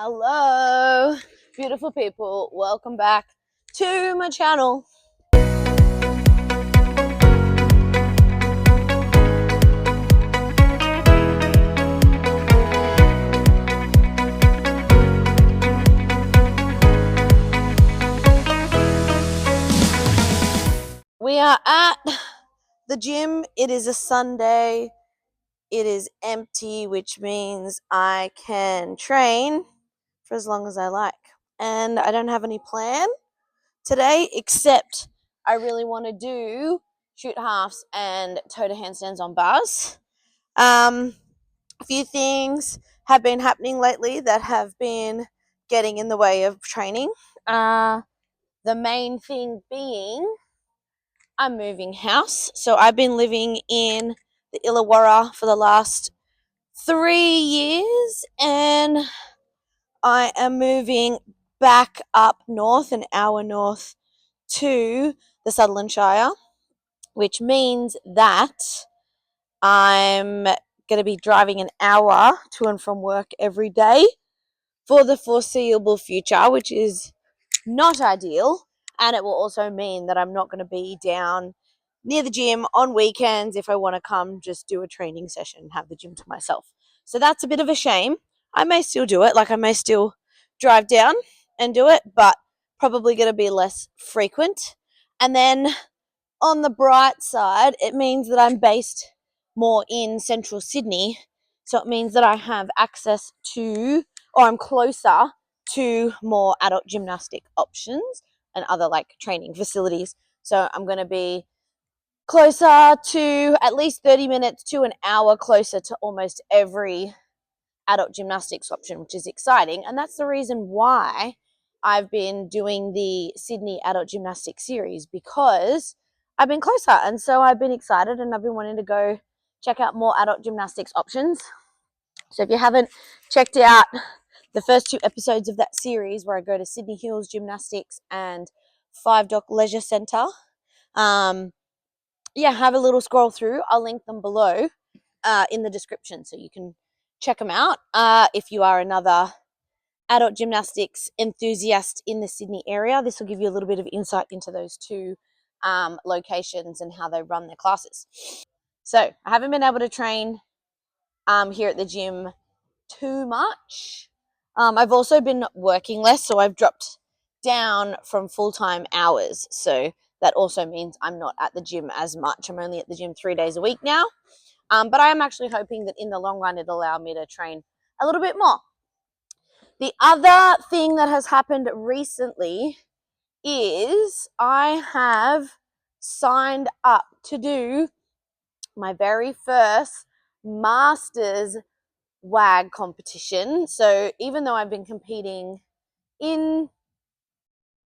Hello, beautiful people. Welcome back to my channel. We are at the gym. It is a Sunday. It is empty, which means I can train for as long as I like. And I don't have any plan today, except I really want to do shoot halves and toe to handstands on bars. A few things have been happening lately that have been getting in the way of training. The main thing being I'm moving house. So I've been living in the Illawarra for the last 3 years, and I am moving back up north, an hour north, to the Sutherland Shire, which means that I'm going to be driving an hour to and from work every day for the foreseeable future, which is not ideal. And it will also mean that I'm not going to be down near the gym on weekends if I want to come just do a training session and have the gym to myself. So that's a bit of a shame. I may still do it, like I may still drive down and do it, but probably going to be less frequent. And then on the bright side, it means that I'm based more in central Sydney. So it means that I have access to, or I'm closer to more adult gymnastic options and other like training facilities. So I'm going to be closer to at least 30 minutes to an hour closer to almost every adult gymnastics option, which is exciting. And that's the reason why I've been doing the Sydney Adult Gymnastics series, because I've been closer. And so I've been excited and I've been wanting to go check out more adult gymnastics options. So if you haven't checked out the first 2 episodes of that series, where I go to Sydney Hills Gymnastics and 5 Dock Leisure Centre, have a little scroll through. I'll link them below in the description so you can check them out. If you are another adult gymnastics enthusiast in the Sydney area, this will give you a little bit of insight into those 2 locations and how they run their classes. So I haven't been able to train here at the gym too much. I've also been working less, so I've dropped down from full-time hours. So that also means I'm not at the gym as much. I'm only at the gym 3 days a week now. But I am actually hoping that in the long run, it'll allow me to train a little bit more. The other thing that has happened recently is I have signed up to do my very first Masters WAG competition. So even though I've been competing in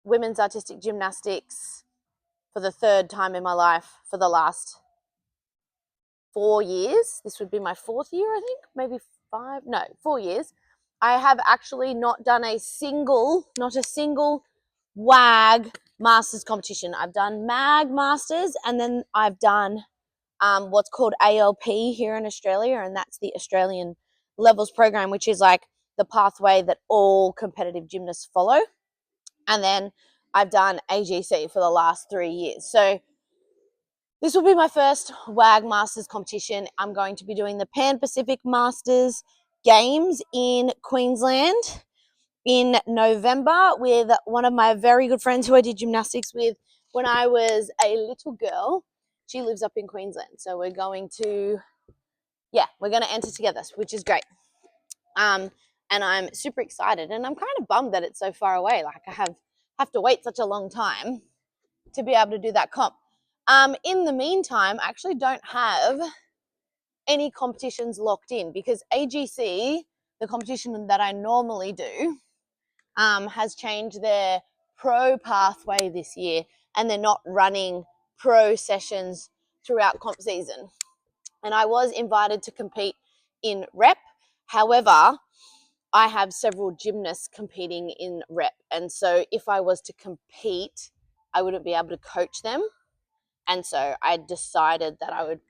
women's artistic gymnastics for the 3rd time in my life for the last 4 years, this would be my 4th year, I think, maybe 4 years, I have actually not done not a single WAG Masters competition. I've done MAG Masters, and then I've done what's called ALP here in Australia, and that's the Australian Levels Program, which is like the pathway that all competitive gymnasts follow. And then I've done AGC for the last 3 years. So this will be my first WAG Masters competition. I'm going to be doing the Pan Pacific Masters Games in Queensland in November with one of my very good friends who I did gymnastics with when I was a little girl. She lives up in Queensland. So we're going to enter together, which is great. And I'm super excited, and I'm kind of bummed that it's so far away. Like I have to wait such a long time to be able to do that comp. In the meantime, I actually don't have any competitions locked in, because AGC, the competition that I normally do, has changed their pro pathway this year, and they're not running pro sessions throughout comp season. And I was invited to compete in rep. However, I have several gymnasts competing in rep. And so if I was to compete, I wouldn't be able to coach them. And so I decided that I would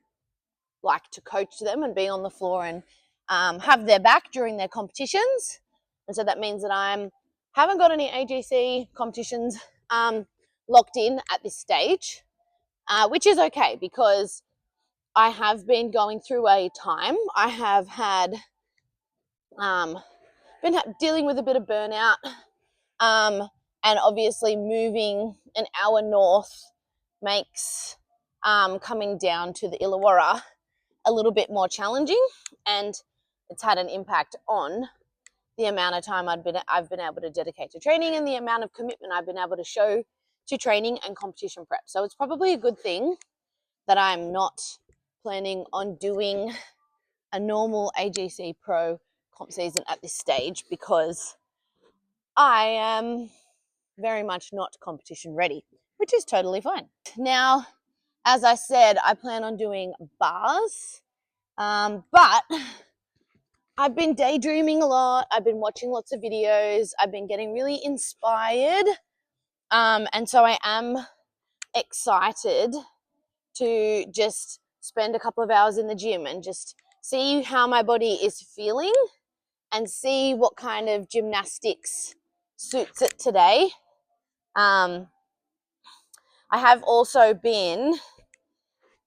like to coach them and be on the floor and have their back during their competitions. And so that means that I haven't got any AGC competitions locked in at this stage, which is okay because I have been going through a time. I have had been dealing with a bit of burnout, and obviously moving an hour north makes coming down to the Illawarra a little bit more challenging, and it's had an impact on the amount of time I've been able to dedicate to training and the amount of commitment I've been able to show to training and competition prep. So it's probably a good thing that I'm not planning on doing a normal AGC Pro comp season at this stage, because I am very much not competition ready, which is totally fine. Now, as I said, I plan on doing bars, but I've been daydreaming a lot. I've been watching lots of videos. I've been getting really inspired. And so I am excited to just spend a couple of hours in the gym and just see how my body is feeling and see what kind of gymnastics suits it today. I have also been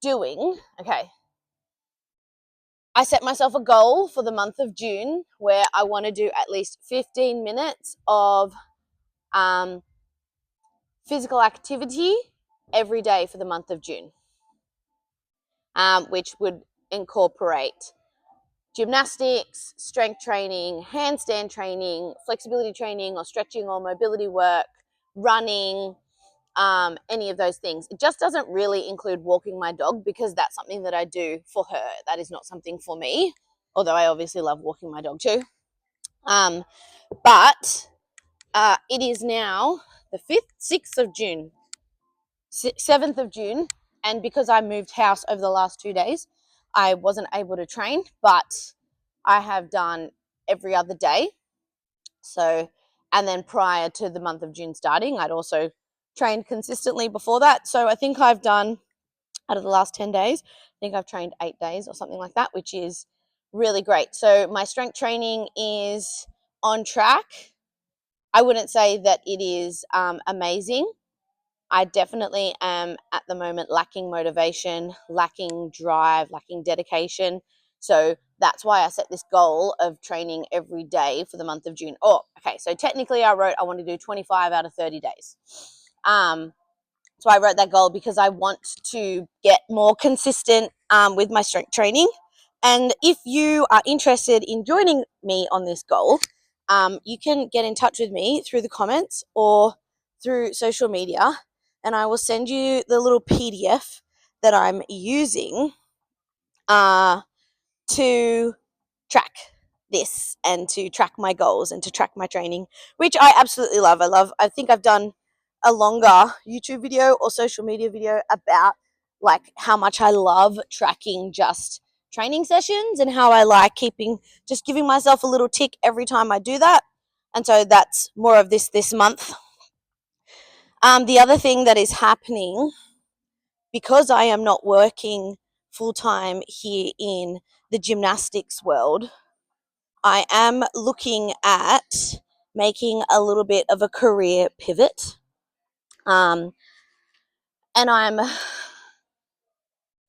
doing, I set myself a goal for the month of June where I want to do at least 15 minutes of physical activity every day for the month of June, which would incorporate gymnastics, strength training, handstand training, flexibility training, or stretching or mobility work, running, any of those things. It just doesn't really include walking my dog because that's something that I do for her. That is not something for me, although I obviously love walking my dog too. But it is now the 5th, 6th of June, 7th of June, and because I moved house over the last 2 days, I wasn't able to train, but I have done every other day. So, and then prior to the month of June starting, I'd also trained consistently before that. So I think I've done, out of the last 10 days, I think I've trained 8 days or something like that, which is really great. So my strength training is on track. I wouldn't say that it is amazing. I definitely am at the moment lacking motivation, lacking drive, lacking dedication. So that's why I set this goal of training every day for the month of June. Oh, okay. So technically I wrote I want to do 25 out of 30 days. So I wrote that goal because I want to get more consistent with my strength training. And if you are interested in joining me on this goal, you can get in touch with me through the comments or through social media, and I will send you the little PDF that I'm using to track this and to track my goals and to track my training, which I absolutely love. I think I've done a longer YouTube video or social media video about like how much I love tracking just training sessions and how I like just giving myself a little tick every time I do that. And so that's more of this month. The other thing that is happening, because I am not working full time here in the gymnastics world, I am looking at making a little bit of a career pivot. And I'm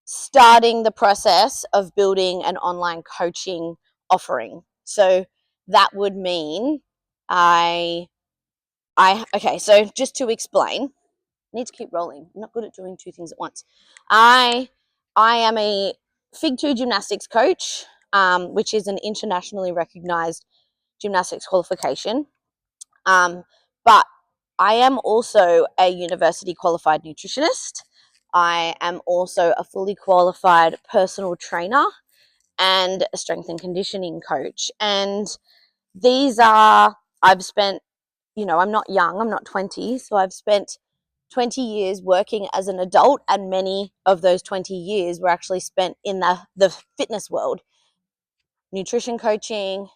starting the process of building an online coaching offering. So that would mean okay, so just to explain, I need to keep rolling. I'm not good at doing two things at once. I am a Fig 2 gymnastics coach, which is an internationally recognized gymnastics qualification. But I am also a university qualified nutritionist. I am also a fully qualified personal trainer and a strength and conditioning coach. And I've spent, I'm not young, I'm not 20, so I've spent 20 years working as an adult, and many of those 20 years were actually spent in the fitness world, nutrition coaching,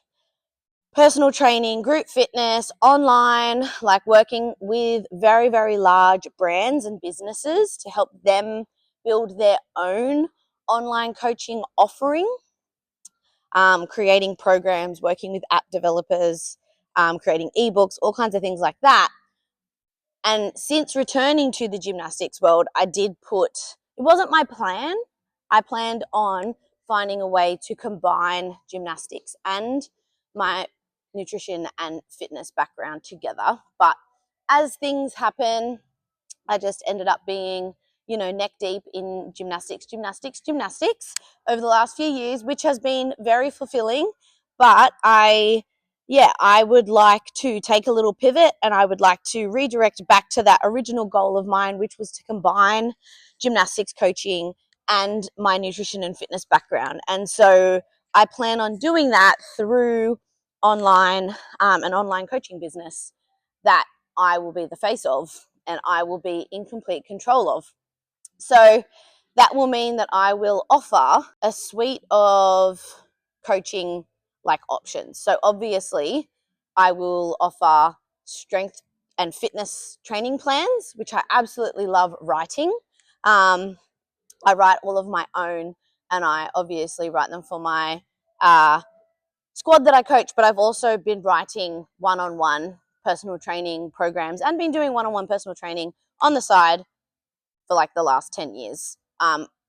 personal training, group fitness, online, like working with very, very large brands and businesses to help them build their own online coaching offering, creating programs, working with app developers, creating ebooks, all kinds of things like that. And since returning to the gymnastics world, I did put, it wasn't my plan. I planned on finding a way to combine gymnastics and my nutrition and fitness background together. But as things happen, I just ended up being, neck deep in gymnastics over the last few years, which has been very fulfilling. But I would like to take a little pivot, and I would like to redirect back to that original goal of mine, which was to combine gymnastics coaching and my nutrition and fitness background. And so I plan on doing that through an online coaching business that I will be the face of and I will be in complete control of. So that will mean that I will offer a suite of coaching options. So obviously I will offer strength and fitness training plans, which I absolutely love writing. I write all of my own, and I obviously write them for my squad that I coach, but I've also been writing one-on-one personal training programs and been doing one-on-one personal training on the side for the last 10 years,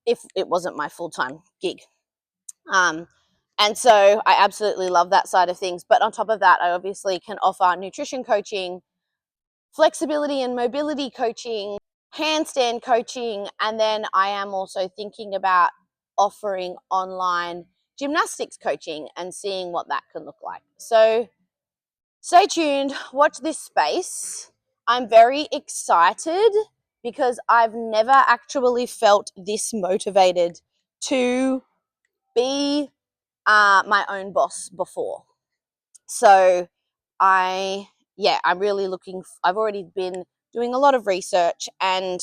if it wasn't my full-time gig. And so I absolutely love that side of things. But on top of that, I obviously can offer nutrition coaching, flexibility and mobility coaching, handstand coaching, and then I am also thinking about offering online gymnastics coaching and seeing what that can look like. So stay tuned, watch this space. I'm very excited because I've never actually felt this motivated to be my own boss before. So I'm really I've already been doing a lot of research and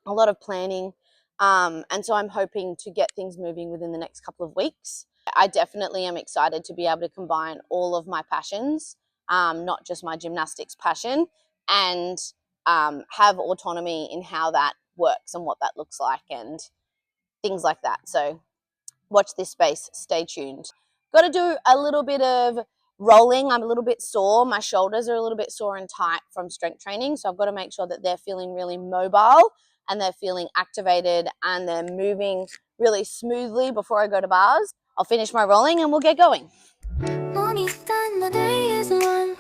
a lot of planning. And so I'm hoping to get things moving within the next couple of weeks. I definitely am excited to be able to combine all of my passions, not just my gymnastics passion, and have autonomy in how that works and what that looks like and things like that. So watch this space, stay tuned. Got to do a little bit of rolling. I'm a little bit sore. My shoulders are a little bit sore and tight from strength training. So I've got to make sure that they're feeling really mobile and they're feeling activated and they're moving really smoothly before I go to bars. I'll finish my rolling and we'll get going. Morning's done, the day is won.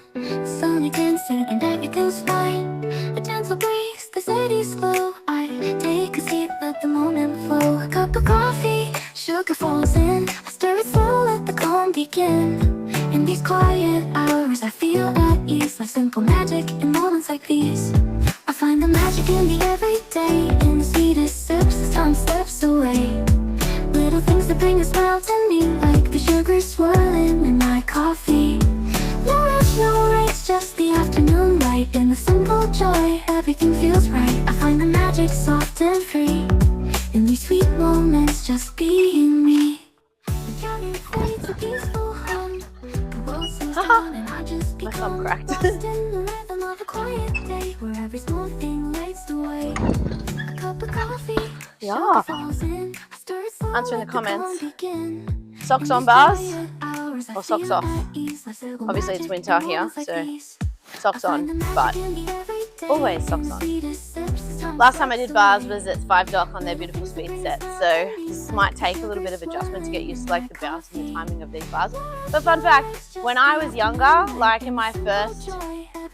Sun against it and everything's fine. A gentle breeze, the city's slow. I take a seat, let the moment flow. A cup of coffee, sugar falls in. I stir it slow, let the calm begin. In these quiet hours, I feel at ease. Like simple magic in moments like these. I find the magic in the everyday. In the sweetest sips, as time slips away. Little things that bring a smile to me, like the sugar swirling in my coffee. No rush, no race, just the afternoon light. In the simple joy, everything feels right. I find the magic soft and free. In these sweet moments, just being me. The counting fades, a peaceful hum. The world slows down and I just My thumb become cracked. lost in the rhythm of a quiet day, where every small thing leads the way. A cup of coffee, Yeah. sugar falls in. I stir it slow, Answer in the let calm comments. begin. Socks In on these bars quiet hours, I or socks feel off? at ease, like simple Obviously it's magic winter in here, moments like so these. socks I find the on, magic but in the everyday, always socks in the on. sweetest sips, as time Last time I did slips bars away. was at 5 Dock on their beautiful speed set, so this might take a little bit of adjustment to get used to the bounce and the timing of these bars. But fun fact, when I was younger, in my first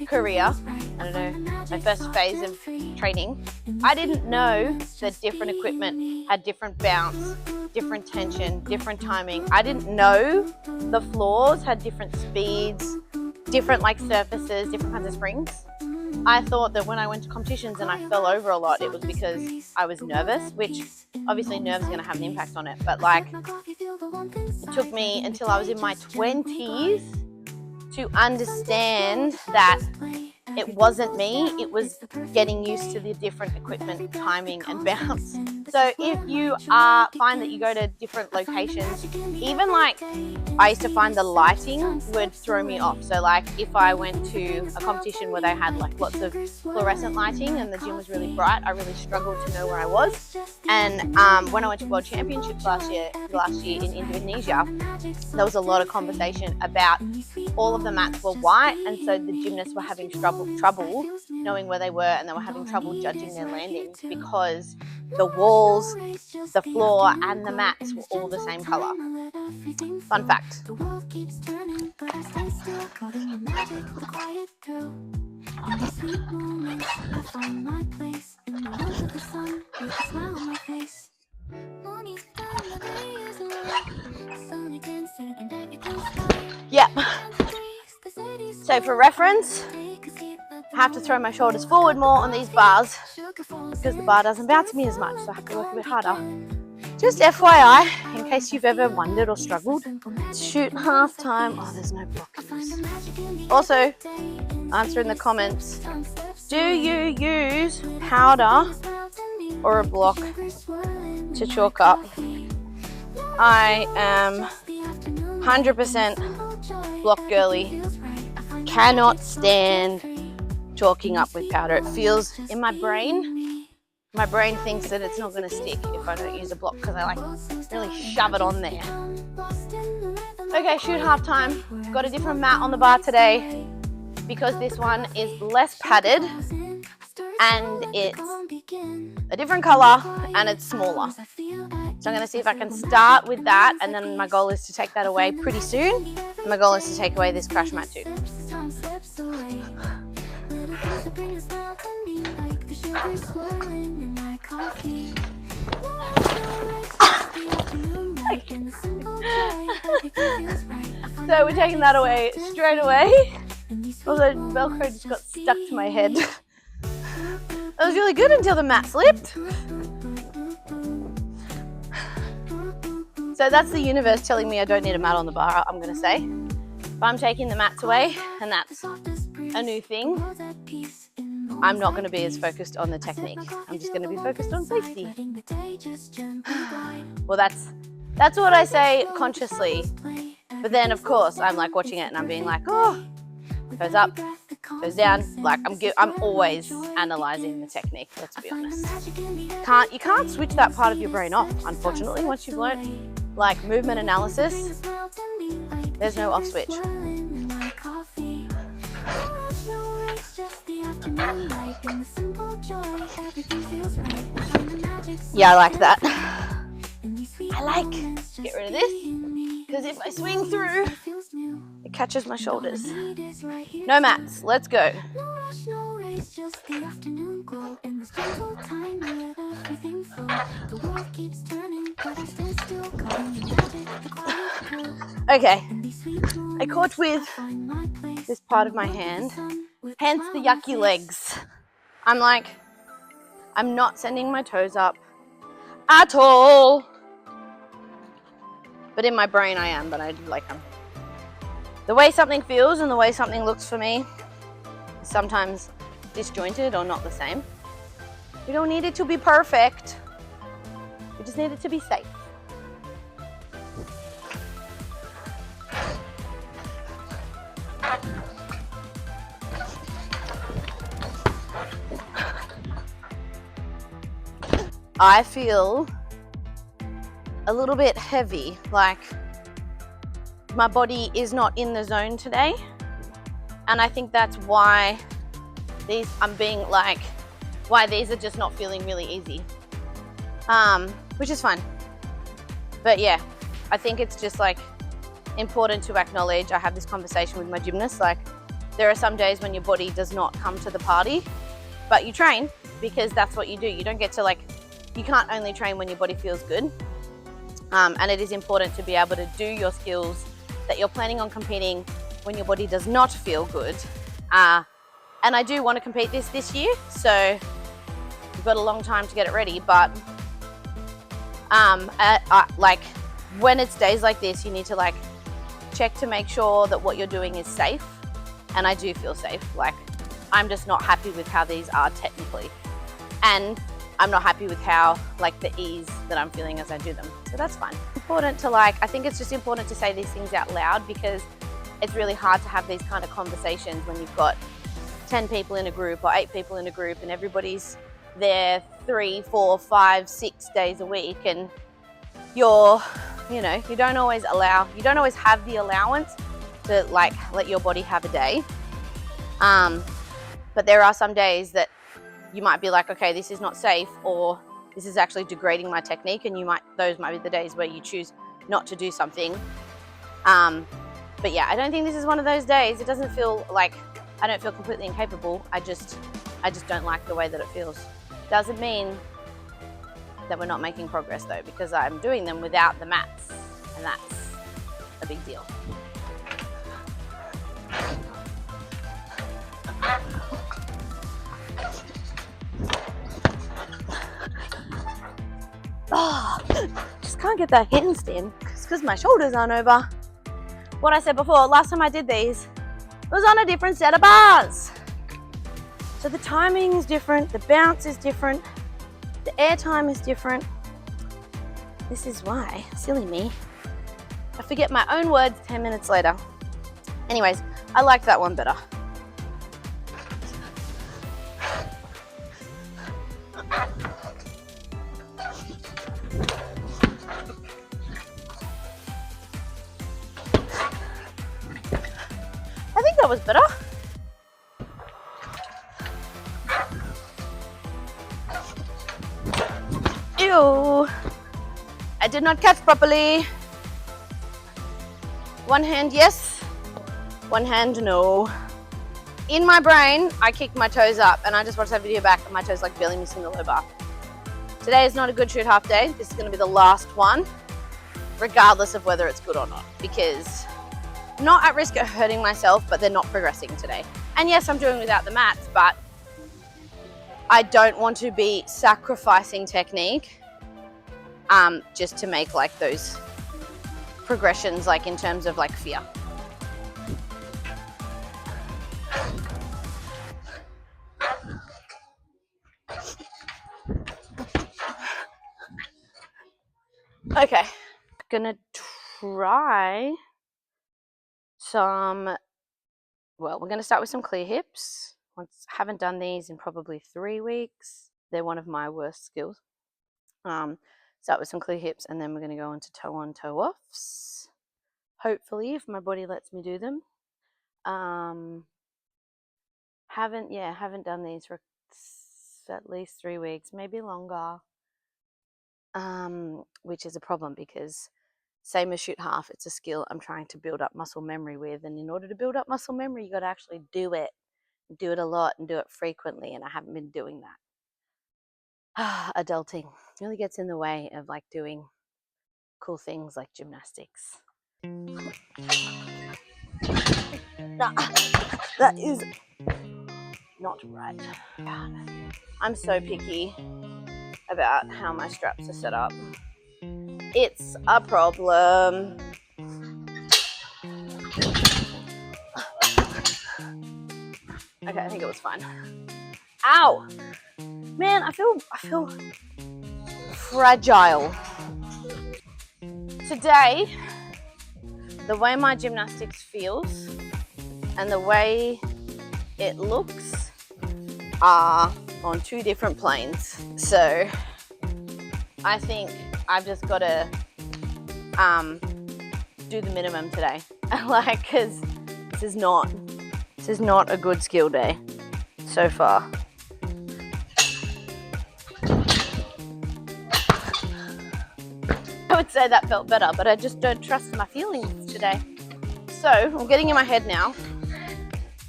career, I don't know, my first phase of training, I didn't know that different equipment had different bounce, different tension, different timing. I didn't know the floors had different speeds, different surfaces, different kinds of springs. I thought that when I went to competitions and I fell over a lot, it was because I was nervous, which obviously nerves are going to have an impact on it. But it took me until I was in my 20s to understand that it wasn't me, it was getting used to the different equipment, timing and bounce. So if you find that you go to different locations, even like I used to find the lighting would throw me off. So like if I went to a competition where they had like lots of fluorescent lighting and the gym was really bright, I really struggled to know where I was. And when I went to World Championships last year in Indonesia, there was a lot of conversation about all of the mats were white, and so the gymnasts were having trouble knowing where they were, and they were having trouble judging their landings because the walls, the floor and the mats were all the same color. Fun fact. Yeah. So for reference, I have to throw my shoulders forward more on these bars because the bar doesn't bounce me as much, so I have to work a bit harder. Just FYI, in case you've ever wondered or struggled, shoot half time. Oh, there's no blockers. Also, answer in the comments, do you use powder or a block to chalk up? I am 100% block girly. Cannot stand chalking up with powder. It feels in my brain thinks that it's not going to stick if I don't use a block because I like really shove it on there. Okay, shoot half time. Got a different mat on the bar today because this one is less padded and it's a different color and it's smaller. So I'm going to see if I can start with that, and then my goal is to take that away pretty soon. And my goal is to take away this crash mat too. So we're taking that away straight away. Although Velcro just got stuck to my head. That was really good until the mat slipped. So that's the universe telling me I don't need a mat on the bar, I'm going to say. But I'm taking the mats away, and that's a new thing. I'm not going to be as focused on the technique. I'm just going to be focused on safety. Well, that's what I say consciously. But then, of course, I'm like watching it and I'm being like, oh, goes up, goes down. Like I'm always analyzing the technique, let's be honest. You can't switch that part of your brain off, unfortunately. Once you've learned like movement analysis, there's no off switch. Yeah, I like that. Get rid of this, because if I swing through, it catches my shoulders. No mats, let's go. Okay, I caught with this part of my hand, hence the yucky legs. I'm not sending my toes up at all. But in my brain I am, but I like them. The way something feels and the way something looks for me is sometimes disjointed or not the same. We don't need it to be perfect. We just need it to be safe. I feel a little bit heavy, like my body is not in the zone today, and I think that's why these are just not feeling really easy, which is fine. But yeah, I think it's just like important to acknowledge. I have this conversation with my gymnasts, like there are some days when your body does not come to the party, but you train because that's what you do. You don't get to you can't only train when your body feels good. And it is important to be able to do your skills that you're planning on competing when your body does not feel good. And I do want to compete this year, so we've got a long time to get it ready. But when it's days like this, you need to check to make sure that what you're doing is safe. And I do feel safe. I'm just not happy with how these are technically. And I'm not happy with how, like, the ease that I'm feeling as I do them. So that's fine. Important to, like, I think it's just important to say these things out loud, because it's really hard to have these kind of conversations when you've got 10 people in a group or 8 people in a group and everybody's there 3, 4, 5, 6 days a week, and you don't always have the allowance to, like, let your body have a day. But there are some days that you might be like, okay, this is not safe, or this is actually degrading my technique, and those might be the days where you choose not to do something. But yeah, I don't think this is one of those days. It doesn't feel like, I don't feel completely incapable. I just don't like the way that it feels. Doesn't mean that we're not making progress though, because I'm doing them without the mats, and that's a big deal. Oh, just can't get that handstand because my shoulders aren't over. What I said before, last time I did these, it was on a different set of bars. So the timing is different, the bounce is different, the air time is different. This is why, silly me, I forget my own words 10 minutes later. Anyways, I like that one better. I think that was better. Ew. I did not catch properly. One hand yes, one hand no. In my brain, I kicked my toes up, and I just watched that video back and my toes like barely missing the low bar. Today is not a good shoot half day. This is going to be the last one, regardless of whether it's good or not, because I'm not at risk of hurting myself, but they're not progressing today. And yes, I'm doing without the mats, but I don't want to be sacrificing technique just to make like those progressions, like in terms of like fear. Okay, gonna try some, well, we're gonna start with some clear hips. Haven't done these in probably 3 weeks. They're one of my worst skills. Start with some clear hips, and then we're gonna go into toe on, toe offs. Hopefully, if my body lets me do them. Haven't done these for at least 3 weeks, maybe longer. Which is a problem, because same as shoot half, it's a skill I'm trying to build up muscle memory with, and in order to build up muscle memory, you got to actually do it a lot and do it frequently, and I haven't been doing that. Adulting really gets in the way of like doing cool things like gymnastics. That is not right. I'm so picky about how my straps are set up. It's a problem. Okay, I think it was fine. Ow! Man, I feel fragile. Today, the way my gymnastics feels and the way it looks are on 2 different planes. So I think I've just got to do the minimum today. Like, because this is not a good skill day so far. I would say that felt better, but I just don't trust my feelings today. So I'm getting in my head now,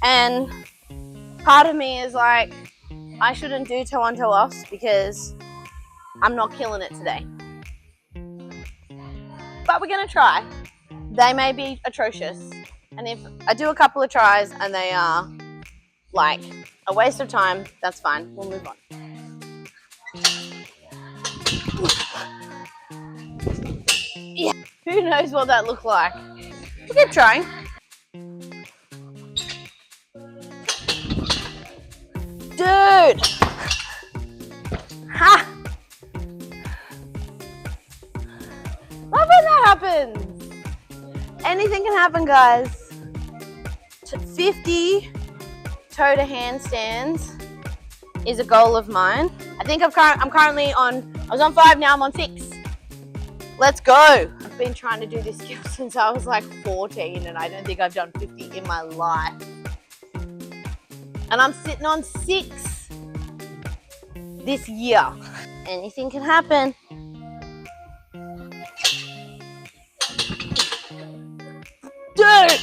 and part of me is like, I shouldn't do toe on, toe offs because I'm not killing it today. But we're gonna try. They may be atrocious, and if I do a couple of tries and they are like a waste of time, that's fine, we'll move on. Yeah, who knows what that looked like. We'll keep trying. Dude! Ha! Love when that happens. Anything can happen, guys. 50 toe to handstands is a goal of mine. I think I'm currently on, I was on 5, now I'm on 6. Let's go. I've been trying to do this skill since I was like 14 and I don't think I've done 50 in my life. And I'm sitting on 6 this year. Anything can happen. Dude!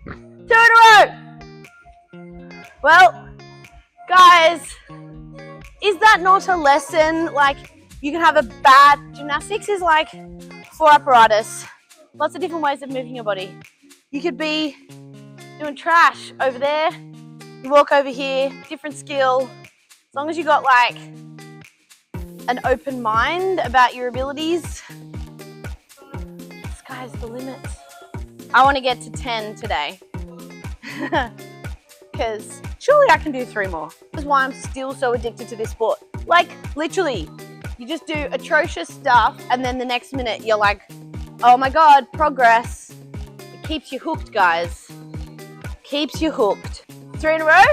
2 in a row! Well, guys, is that not a lesson? Like, you can have a bad, gymnastics is like for apparatus. Lots of different ways of moving your body. You could be doing trash over there. You walk over here, different skill. As long as you got like an open mind about your abilities, sky's the limit. I want to get to 10 today. Because surely I can do 3 more. That's why I'm still so addicted to this sport. Like, literally, you just do atrocious stuff and then the next minute you're like, oh my God, progress. It keeps you hooked, guys. Keeps you hooked. 3 in a row.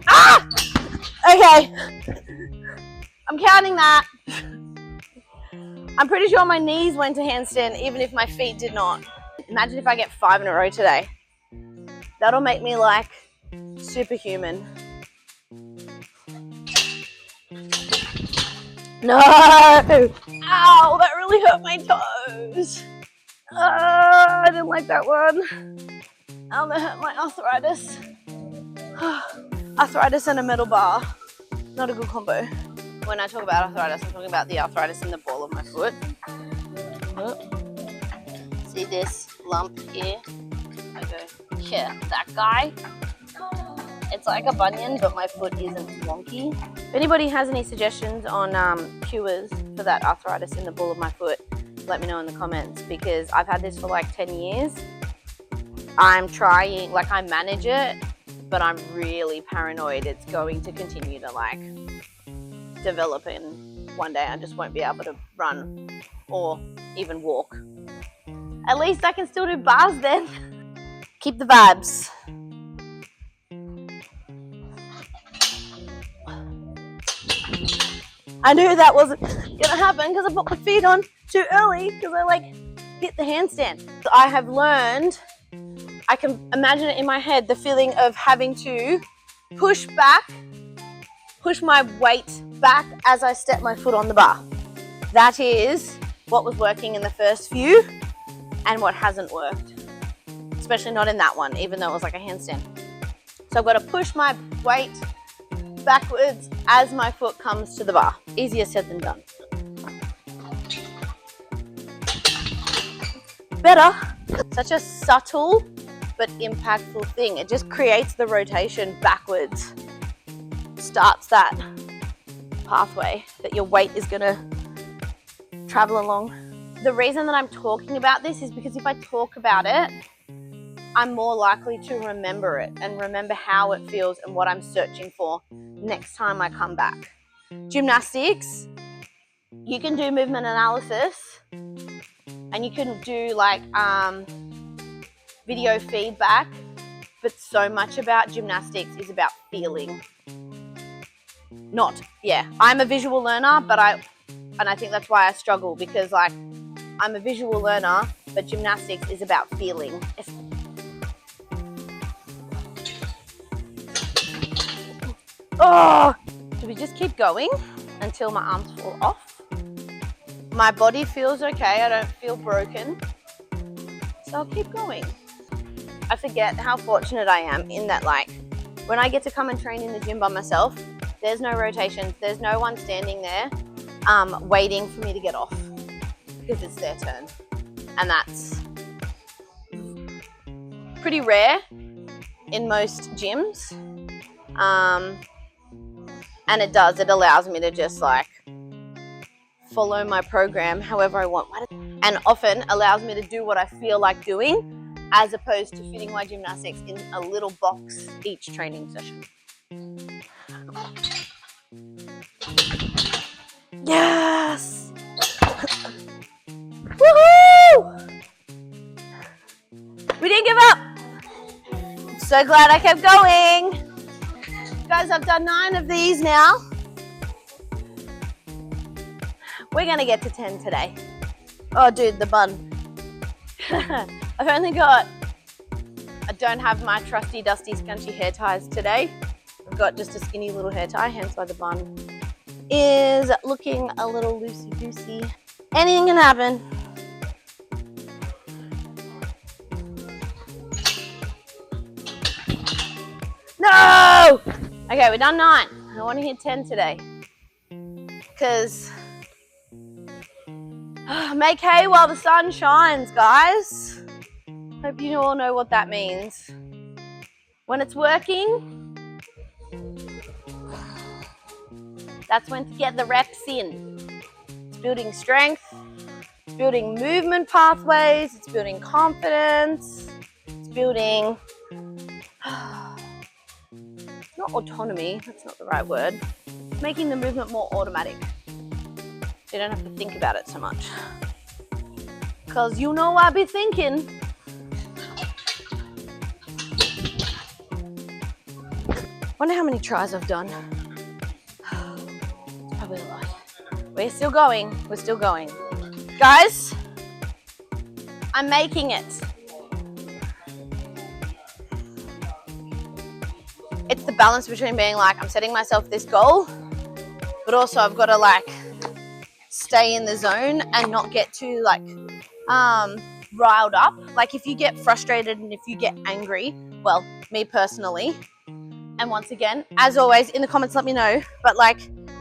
Ah! Okay. I'm counting that. I'm pretty sure my knees went to handstand even if my feet did not. Imagine if I get 5 in a row today. That'll make me like superhuman. No! Ow, that really hurt my toes. I didn't like that one. Ow, that hurt my arthritis. Arthritis and a metal bar. Not a good combo. When I talk about arthritis, I'm talking about the arthritis in the ball of my foot. See this lump here? I go, here, that guy. It's like a bunion, but my foot isn't wonky. If anybody has any suggestions on cures for that arthritis in the ball of my foot, let me know in the comments, because I've had this for like 10 years. I'm trying, like I manage it, but I'm really paranoid it's going to continue to like develop and one day I just won't be able to run or even walk. At least I can still do bars then. Keep the vibes. I knew that wasn't gonna happen because I put my feet on too early because I like hit the handstand. I have learned, I can imagine it in my head, the feeling of having to push back, push my weight back as I step my foot on the bar. That is what was working in the first few and what hasn't worked, especially not in that one, even though it was like a handstand. So I've got to push my weight backwards as my foot comes to the bar. Easier said than done. Better. Such a subtle but impactful thing. It just creates the rotation backwards. Starts that pathway that your weight is gonna travel along. The reason that I'm talking about this is because if I talk about it, I'm more likely to remember it and remember how it feels and what I'm searching for next time I come back. Gymnastics, you can do movement analysis and you can do like video feedback, but so much about gymnastics is about feeling. I'm a visual learner, but I think that's why I struggle, because like I'm a visual learner, but gymnastics is about feeling. Oh, do we just keep going until my arms fall off? My body feels okay, I don't feel broken, so I'll keep going. I forget how fortunate I am in that, like, when I get to come and train in the gym by myself, there's no rotations, there's no one standing there waiting for me to get off, because it's their turn. And that's pretty rare in most gyms. And it allows me to just like follow my program however I want. and often allows me to do what I feel like doing as opposed to fitting my gymnastics in a little box each training session. Yes! Woohoo! We didn't give up! I'm so glad I kept going. Guys, I've done 9 of these now. We're gonna get to 10 today. Oh dude, the bun. I've only got, I don't have my trusty dusty scrunchy hair ties today. I've got just a skinny little hair tie, hence why the bun is looking a little loosey-goosey. Anything can happen. No! Okay, we're done 9. I want to hit 10 today. Because make hay while the sun shines, guys. Hope you all know what that means. When it's working, that's when to get the reps in. It's building strength, it's building movement pathways, it's building confidence, it's building, not autonomy, that's not the right word. It's making the movement more automatic. So you don't have to think about it so much. Because you know I be thinking. Wonder how many tries I've done. It's probably a lot. We're still going. We're still going. Guys, I'm making it. It's the balance between being like, I'm setting myself this goal, but also I've got to like stay in the zone and not get too like riled up. Like if you get frustrated and if you get angry, well, me personally, and once again, as always, in the comments, let me know. But like,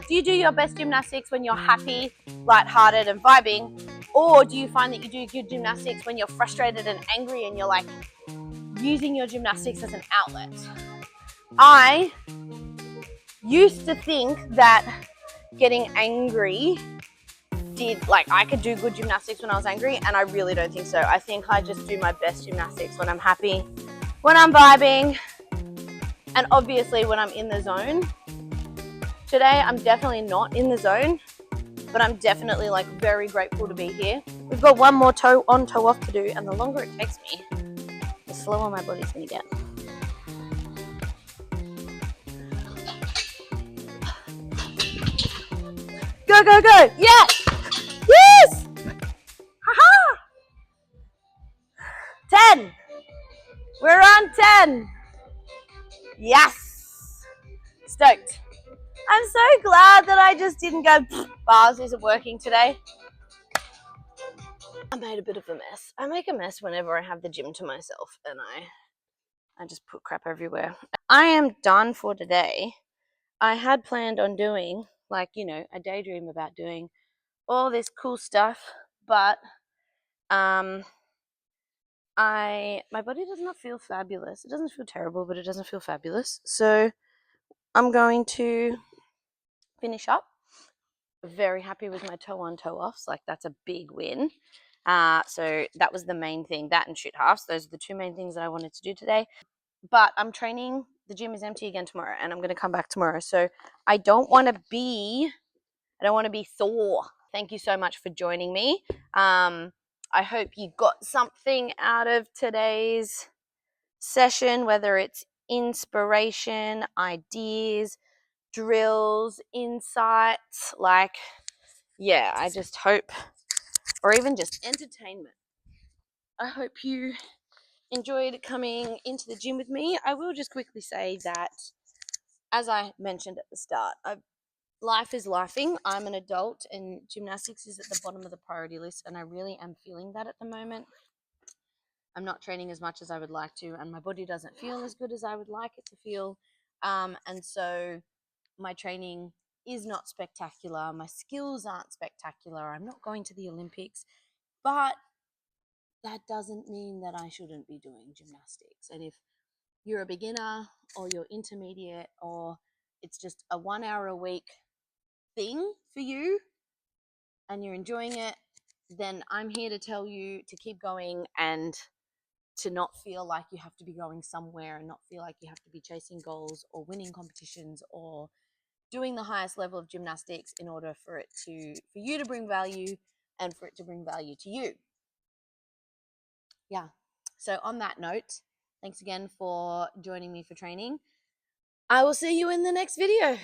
do you do your best gymnastics when you're happy, lighthearted, and vibing? Or do you find that you do good gymnastics when you're frustrated and angry and you're like using your gymnastics as an outlet? I used to think that getting angry I could do good gymnastics when I was angry, and I really don't think so. I think I just do my best gymnastics when I'm happy, when I'm vibing, and obviously when I'm in the zone. Today, I'm definitely not in the zone, but I'm definitely like very grateful to be here. We've got one more toe on, toe off to do, and the longer it takes me, the slower my body's gonna get. Go, go, go! Yes! Yes! Haha! 10! We're on 10! Yes! Stoked. I'm so glad that I just didn't go, bars isn't working today. I made a bit of a mess. I make a mess whenever I have the gym to myself, and I just put crap everywhere. I am done for today. I had planned on doing, like, you know, I daydream about doing all this cool stuff, but my body does not feel fabulous. It doesn't feel terrible, but it doesn't feel fabulous. So I'm going to finish up. Very happy with my toe on, toe offs. Like, that's a big win. So that was the main thing. That and shoot halves. Those are the 2 main things that I wanted to do today. But I'm training. The gym is empty again tomorrow, and I'm going to come back tomorrow. So I don't want to be Thor. Thank you so much for joining me. I hope you got something out of today's session, whether it's inspiration, ideas, drills, insights. Like, yeah, I just hope, or even just entertainment. I hope you enjoyed coming into the gym with me. I will just quickly say that, as I mentioned at the start, life is lifing. I'm an adult and gymnastics is at the bottom of the priority list, and I really am feeling that at the moment. I'm not training as much as I would like to, and my body doesn't feel as good as I would like it to feel. And so my training is not spectacular. My skills aren't spectacular. I'm not going to the Olympics, but that doesn't mean that I shouldn't be doing gymnastics. And if you're a beginner or you're intermediate, or it's just a 1 hour a week thing for you and you're enjoying it, then I'm here to tell you to keep going and to not feel like you have to be going somewhere and not feel like you have to be chasing goals or winning competitions or doing the highest level of gymnastics in order for you to bring value and for it to bring value to you. Yeah. So on that note, thanks again for joining me for training. I will see you in the next video.